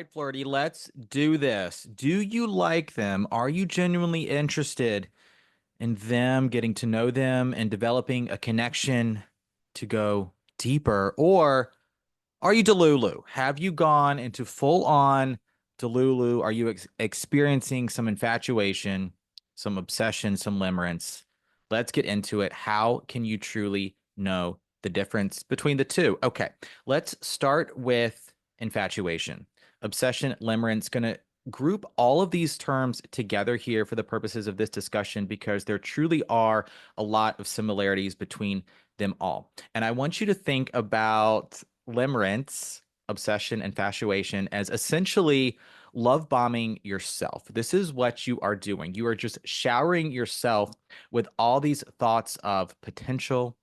right, Flirty, let's do this. Do you like them? Are you genuinely interested in them, getting to know them, and developing a connection to go deeper? Or are you Delulu? Have you gone into full on Delulu? Are you experiencing some infatuation, some obsession, some limerence? Let's get into it. How can you truly know the difference between the two? Okay, let's start with infatuation. Obsession, limerence, gonna group all of these terms together here for the purposes of this discussion because there truly are a lot of similarities between them all. And I want you to think about limerence, obsession, infatuation as essentially love bombing yourself. This is what you are doing. You are just showering yourself with all these thoughts of potential,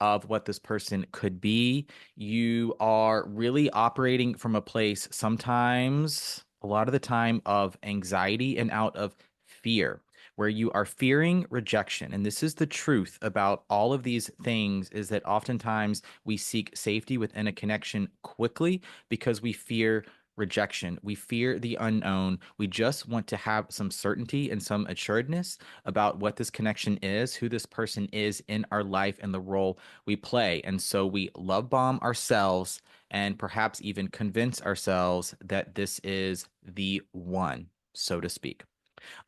of what this person could be. You are really operating from a place sometimes, a lot of the time, of anxiety and out of fear, where you are fearing rejection. And this is the truth about all of these things is that oftentimes we seek safety within a connection quickly because we fear rejection. We fear the unknown. We just want to have some certainty and some assuredness about what this connection is, who this person is in our life, and the role we play. And so we love bomb ourselves and perhaps even convince ourselves that this is the one, so to speak.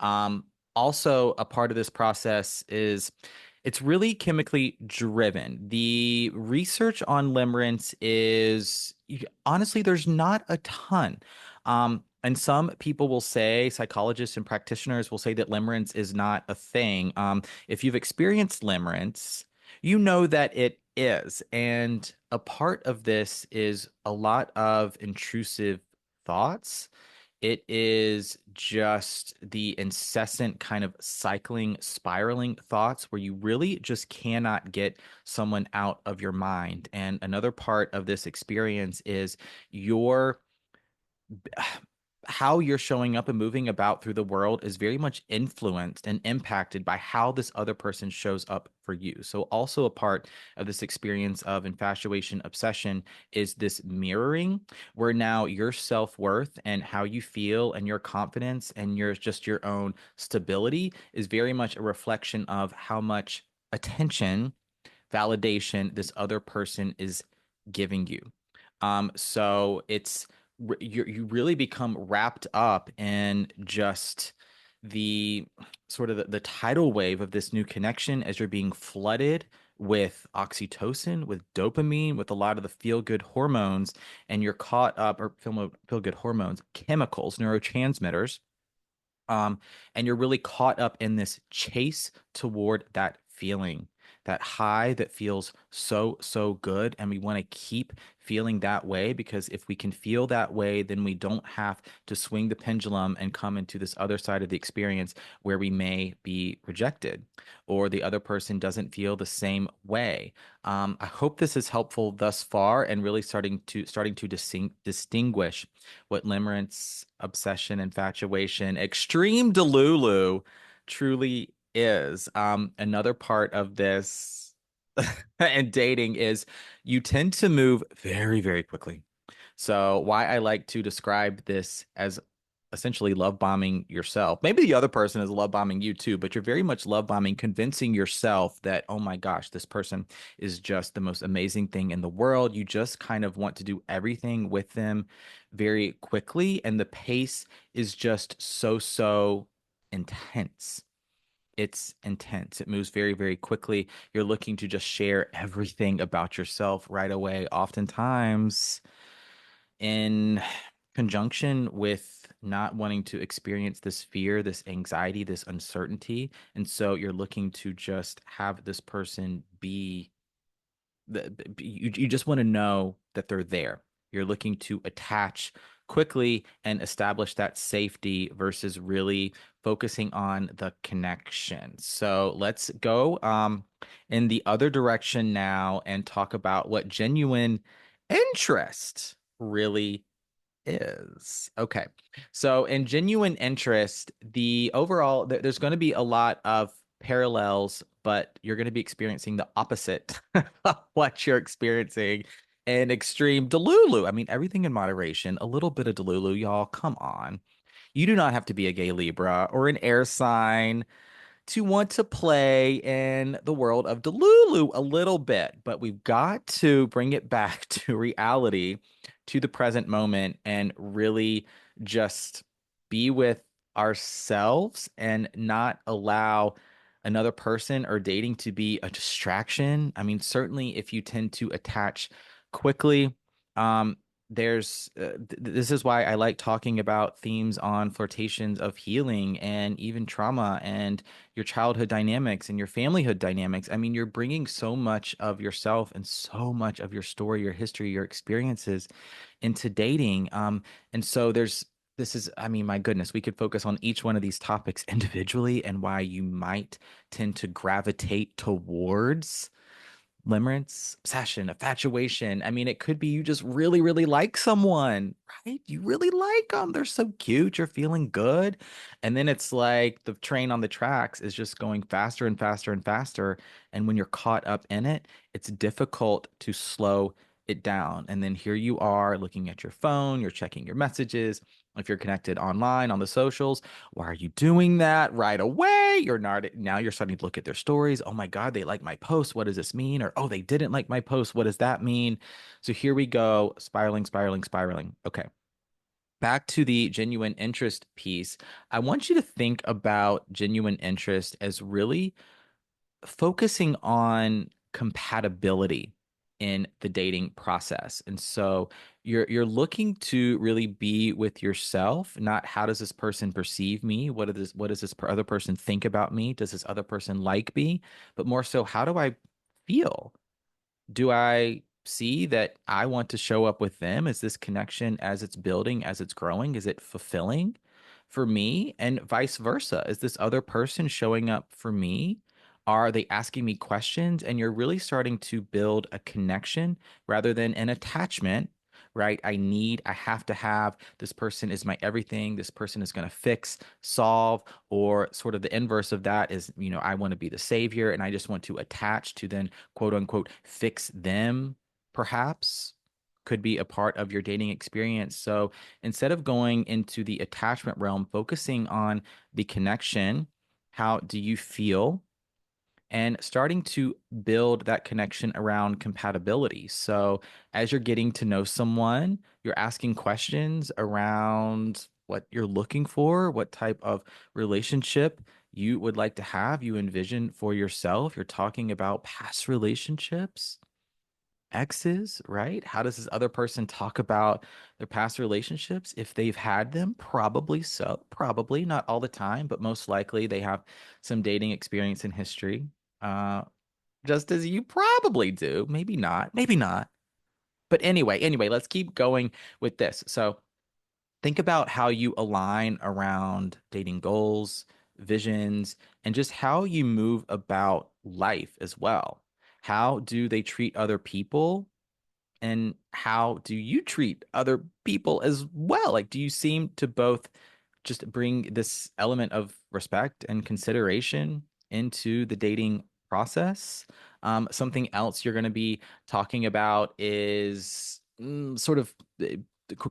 Um, Also, a part of this process is it's really chemically driven. The research on limerence is honestly, there's not a ton. And some people will say, psychologists and practitioners will say that limerence is not a thing. If you've experienced limerence, you know that it is. And a part of this is a lot of intrusive thoughts. It is just the incessant kind of cycling, spiraling thoughts where you really just cannot get someone out of your mind. And another part of this experience is your how you're showing up and moving about through the world is very much influenced and impacted by how this other person shows up for you. So, also a part of this experience of infatuation, obsession is this mirroring, where now your self worth and how you feel and your confidence and your own stability is very much a reflection of how much attention, validation this other person is giving you. So you really become wrapped up in just the sort of the tidal wave of this new connection as you're being flooded with oxytocin, with dopamine, with a lot of the feel good hormones, and you're caught up, or feel good hormones, chemicals, neurotransmitters, and you're really caught up in this chase toward that feeling, that high that feels so, so good. And we want to keep feeling that way because if we can feel that way, then we don't have to swing the pendulum and come into this other side of the experience where we may be rejected or the other person doesn't feel the same way. I hope this is helpful thus far and really starting to distinguish what limerence, obsession, infatuation, extreme delulu truly is. Another part of this and dating is you tend to move very, very quickly. So, why I like to describe this as essentially love bombing yourself. Maybe the other person is love bombing you too, but you're very much love bombing, convincing yourself that, oh my gosh, this person is just the most amazing thing in the world. You just kind of want to do everything with them very quickly, and the pace is just so, so intense. It's intense. It moves very, very quickly. You're looking to just share everything about yourself right away. Oftentimes, in conjunction with not wanting to experience this fear, this anxiety, this uncertainty. And so you're looking to just have this person be you just want to know that they're there. You're looking to attach quickly and establish that safety versus really focusing on the connection. So let's go in the other direction now and talk about what genuine interest really is. Okay. So in genuine interest, the overall there's going to be a lot of parallels, but you're going to be experiencing the opposite of what you're experiencing and extreme Delulu. I mean, everything in moderation, a little bit of Delulu, y'all. Come on. You do not have to be a gay Libra or an air sign to want to play in the world of Delulu a little bit, but we've got to bring it back to reality, to the present moment, and really just be with ourselves and not allow another person or dating to be a distraction. I mean, certainly if you tend to attach quickly, um, this is why I like talking about themes on flirtations of healing and even trauma and your childhood dynamics and your familyhood dynamics. I mean, you're bringing so much of yourself and so much of your story, your history, your experiences into dating. And so I mean, my goodness, we could focus on each one of these topics individually and why you might tend to gravitate towards limerence, obsession, infatuation. I mean, it could be you just really, really like someone, right? You really like them. They're so cute. You're feeling good. And then it's like the train on the tracks is just going faster and faster and faster. And when you're caught up in it, it's difficult to slow it down. And then here you are looking at your phone, you're checking your messages. If you're connected online on the socials, why are you doing that right away? You're not, now you're starting to look at their stories. Oh my God, they like my post. What does this mean? Or, oh, they didn't like my post. What does that mean? So here we go, spiraling, spiraling, spiraling. Okay. Back to the genuine interest piece. I want you to think about genuine interest as really focusing on compatibility in the dating process. And so you're looking to really be with yourself, not how does this person perceive me? What does this other person think about me? Does this other person like me? But more so, how do I feel? Do I see that I want to show up with them? Is this connection as it's building, as it's growing, is it fulfilling for me? And vice versa. Is this other person showing up for me? Are they asking me questions? And you're really starting to build a connection rather than an attachment, right? I have to have, this person is my everything. This person is going to fix, solve, or sort of the inverse of that is, I want to be the savior and I just want to attach to then quote unquote fix them, perhaps could be a part of your dating experience. So instead of going into the attachment realm, focusing on the connection, how do you feel? And starting to build that connection around compatibility. So as you're getting to know someone, you're asking questions around what you're looking for, what type of relationship you would like to have, you envision for yourself. You're talking about past relationships, exes, right? How does this other person talk about their past relationships? If they've had them, probably so. Probably not all the time, but most likely they have some dating experience in history. Uh, just as you probably do. Maybe not. Maybe not. But anyway, let's keep going with this. So think about how you align around dating goals, visions, and just how you move about life as well. How do they treat other people? And how do you treat other people as well? Like, do you seem to both just bring this element of respect and consideration into the dating process? Something else you're going to be talking about is sort of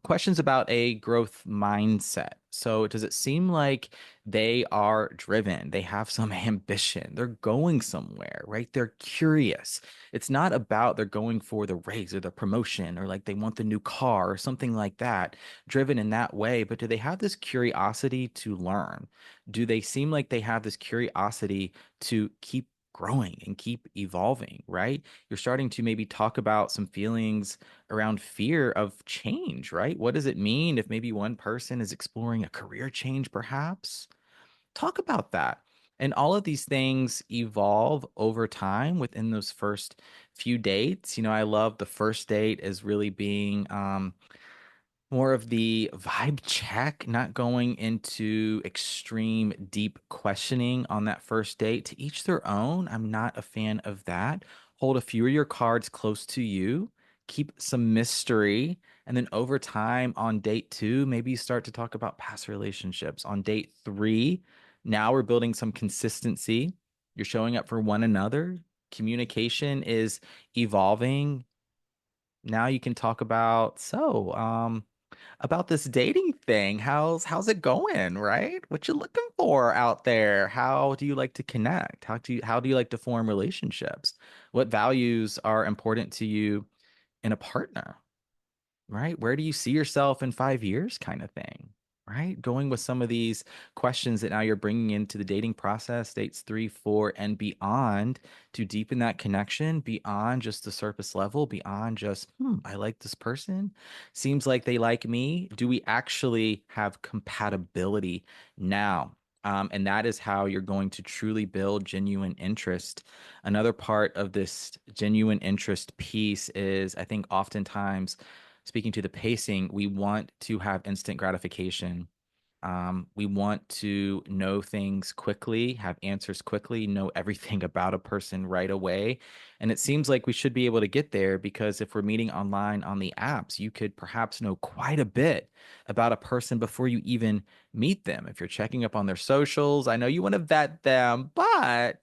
questions about a growth mindset. So, does it seem like they are driven? They have some ambition. They're going somewhere, right? They're curious. It's not about they're going for the raise or the promotion or like they want the new car or something like that, driven in that way. But do they have this curiosity to learn? Do they seem like they have this curiosity to keep growing and keep evolving, right? You're starting to maybe talk about some feelings around fear of change, right? What does it mean if maybe one person is exploring a career change, perhaps? Talk about that. And all of these things evolve over time within those first few dates. I love the first date as really being more of the vibe check, not going into extreme deep questioning on that first date. To each their own. I'm not a fan of that. Hold a few of your cards close to you, keep some mystery, and then over time on date two, maybe you start to talk about past relationships. On date three, now we're building some consistency. You're showing up for one another. Communication is evolving, now you can talk about about this dating thing. How's it going, right? What you looking for out there? How do you like to connect? How do you like to form relationships? What values are important to you in a partner? Right? Where do you see yourself in 5 years, kind of thing? Right? Going with some of these questions that now you're bringing into the dating process, dates three, four, and beyond, to deepen that connection beyond just the surface level, beyond just, I like this person. Seems like they like me. Do we actually have compatibility now? And that is how you're going to truly build genuine interest. Another part of this genuine interest piece is, I think, oftentimes speaking to the pacing, we want to have instant gratification. We want to know things quickly, have answers quickly, know everything about a person right away. And it seems like we should be able to get there because if we're meeting online on the apps, you could perhaps know quite a bit about a person before you even meet them. If you're checking up on their socials, I know you want to vet them, but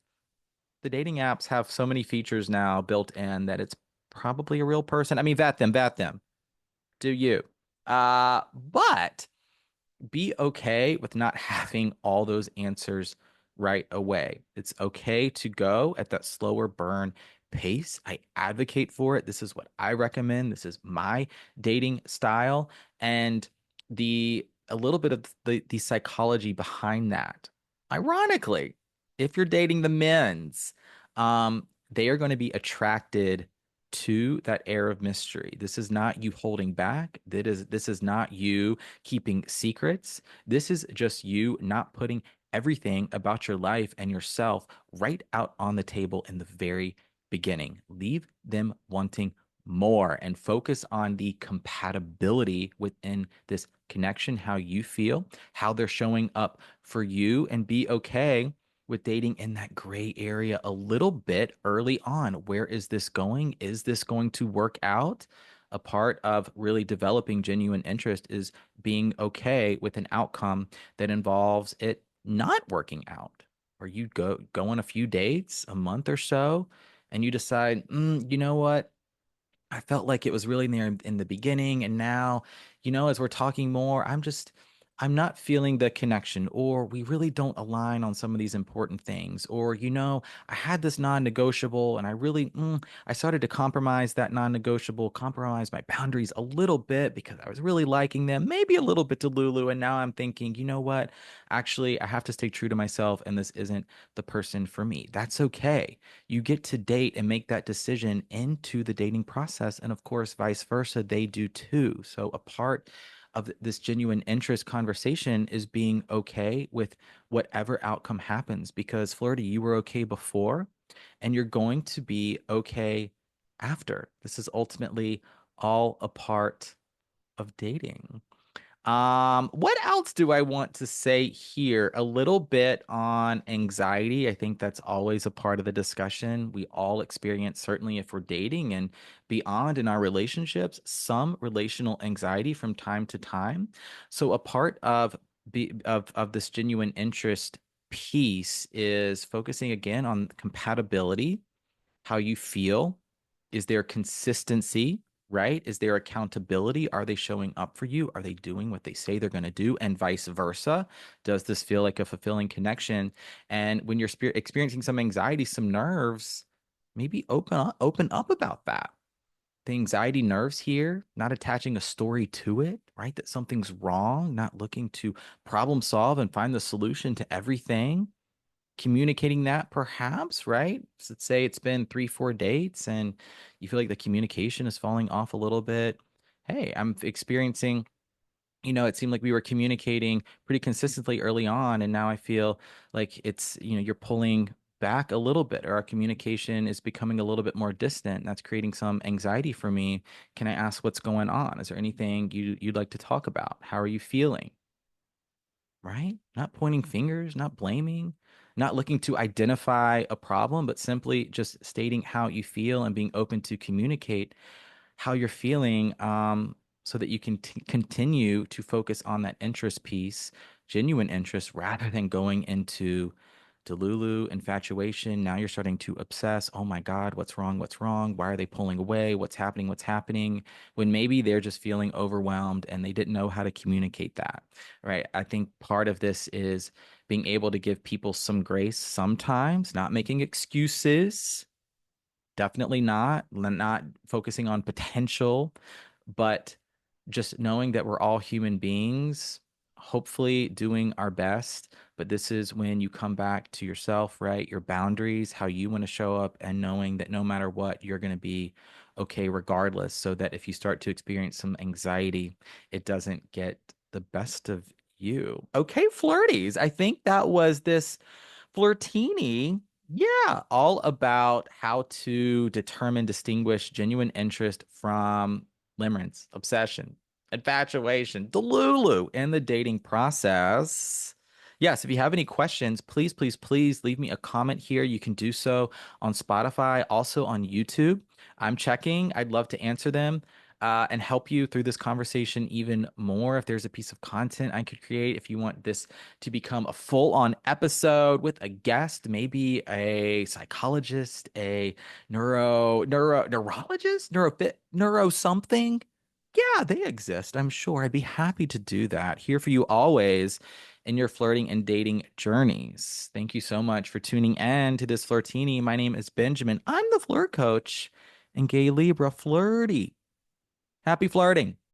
the dating apps have so many features now built in that it's probably a real person. I mean, vet them, do you. But be okay with not having all those answers right away. It's okay to go at that slower burn pace. I advocate for it. This is what I recommend. This is my dating style. And the a little bit of the psychology behind that. Ironically, if you're dating the men's, they are going to be attracted to that air of mystery. This is not you holding back. This is not you keeping secrets. This is just you not putting everything about your life and yourself right out on the table in the very beginning. Leave them wanting more and focus on the compatibility within this connection, how you feel, how they're showing up for you, and be okay with dating in that gray area a little bit early on. Where is this going? Is this going to work out? A part of really developing genuine interest is being okay with an outcome that involves it not working out. Or you go on a few dates, a month or so, and you decide, you know what? I felt like it was really there in the beginning, and now, as we're talking more, I'm not feeling the connection, or we really don't align on some of these important things, or I had this non-negotiable, and I started to compromise that non-negotiable, compromise my boundaries a little bit because I was really liking them, maybe a little bit to Lulu, and now I'm thinking, you know what? Actually, I have to stay true to myself, and this isn't the person for me. That's okay. You get to date and make that decision into the dating process. And of course, vice versa, they do too. So, a part of this genuine interest conversation is being okay with whatever outcome happens. Because, Flirty, you were okay before, and you're going to be okay after. This is ultimately all a part of dating. What else do I want to say here? A little bit on anxiety. I think that's always a part of the discussion. We all experience, certainly if we're dating and beyond in our relationships, some relational anxiety from time to time. So a part of this genuine interest piece is focusing again on compatibility, how you feel. Is there consistency, right? Is there accountability? Are they showing up for you? Are they doing what they say they're going to do? And vice versa. Does this feel like a fulfilling connection? And when you're experiencing some anxiety, some nerves, maybe open up about that. The anxiety nerves here, not attaching a story to it, right? That something's wrong, not looking to problem solve and find the solution to everything, communicating that perhaps, right? So let's say it's been three, four dates and you feel like the communication is falling off a little bit. Hey, I'm experiencing, it seemed like we were communicating pretty consistently early on, and now I feel like you're pulling back a little bit, or our communication is becoming a little bit more distant. And that's creating some anxiety for me. Can I ask what's going on? Is there anything you'd like to talk about? How are you feeling? Right? Not pointing fingers, not blaming, not looking to identify a problem, but simply just stating how you feel and being open to communicate how you're feeling, so that you can continue to focus on that interest piece, genuine interest, rather than going into Delulu, infatuation. Now you're starting to obsess. Oh my God, what's wrong? What's wrong? Why are they pulling away? What's happening? What's happening? When maybe they're just feeling overwhelmed and they didn't know how to communicate that, right? I think part of this is being able to give people some grace sometimes, not making excuses. Definitely not focusing on potential, but just knowing that we're all human beings, hopefully doing our best. But this is when you come back to yourself, right? Your boundaries, how you want to show up, and knowing that no matter what, you're going to be okay regardless. So that if you start to experience some anxiety, it doesn't get the best of you. Okay, flirties. I think that was this Flirtini. Yeah, all about how to determine, distinguish genuine interest from limerence, obsession, infatuation, delulu in the dating process. Yes, if you have any questions, please, please, please leave me a comment here. You can do so on Spotify, also on YouTube. I'm checking. I'd love to answer them and help you through this conversation even more. If there's a piece of content I could create, if you want this to become a full-on episode with a guest, maybe a psychologist, a neurologist, neuro something. Yeah, they exist. I'm sure I'd be happy to do that. Here for you always in your flirting and dating journeys. Thank you so much for tuning in to this Flirtini. My name is Benjamin. I'm the flirt coach and gay Libra flirty. Happy flirting.